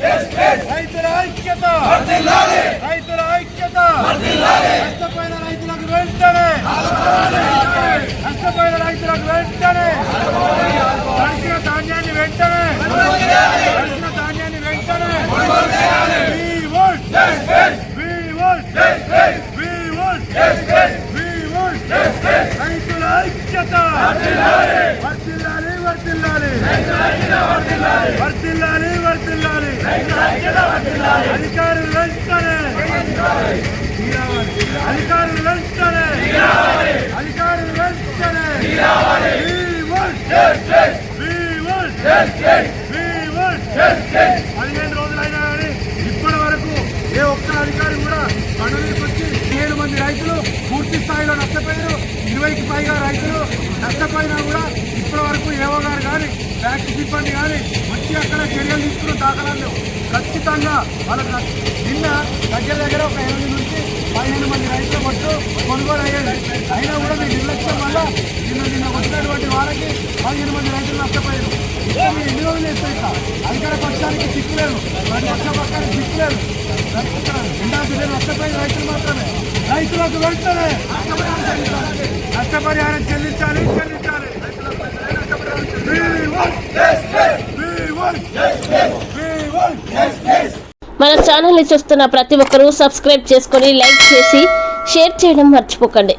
రైతుల ఐక్యత, రైతుల ఐక్యత, నష్టపోయిన రైతులకు వెంటనే, నష్టపోయిన రైతులకు వెంటనే తడిసిన ధాన్యాన్ని వెంటనే, తడిసిన ధాన్యాన్ని వెంటనే రైతుల ఐక్యత, వర్ధిల్లాలి వర్ధిల్లాలి వర్ధిల్లాలి వర్ధిల్లాలి అధికారులు వెంటనే, అధికారులు వెంటనే, అధికారులు వెంటనే 15 రోజులైనా కానీ ఇప్పటి వరకు ఏ ఒక్క అధికారి కూడా పనులకు వచ్చి 7 మంది రైతులు పూర్తి స్థాయిలో నష్టపోయారు. 20కి పైగా రైతులు నష్టపోయినా కూడా ఇప్పటి వరకు ఏవో గారు కానీ ఫ్యాక్టరీ సిబ్బంది కానీ వచ్చి అక్కడ చర్యలు తీసుకున్న దాఖలాలు ఖచ్చితంగా వాళ్ళకి నిన్న దగ్గర ఒక 8 నుంచి 15 మంది రైతుల మట్టు కొనుగోలు అయ్యాడు. అయినా కూడా మీ నిర్లక్ష్యం వల్ల నిన్న వచ్చినటువంటి వాళ్ళకి 15 మంది రైతులు నష్టపోయారు. ఇప్పుడు ఎన్ని రోజులు వేస్తాయి సార్? అధికార పక్షానికి సిక్కులేదు, ప్రతిపక్ష పక్షానికి సిక్కులేదు. ఉండాల్సిన నష్టపోయిన రైతులు మాత్రమే. రైతులకు వెంటనే నష్టపరిహారం చెల్లించాలి చెల్లించాలి. మన ఛానల్ ని చూస్తున్న ప్రతి ఒక్కరూ సబ్స్క్రైబ్ చేసుకొని లైక్ చేసి షేర్ చేయడం మర్చిపోకండి.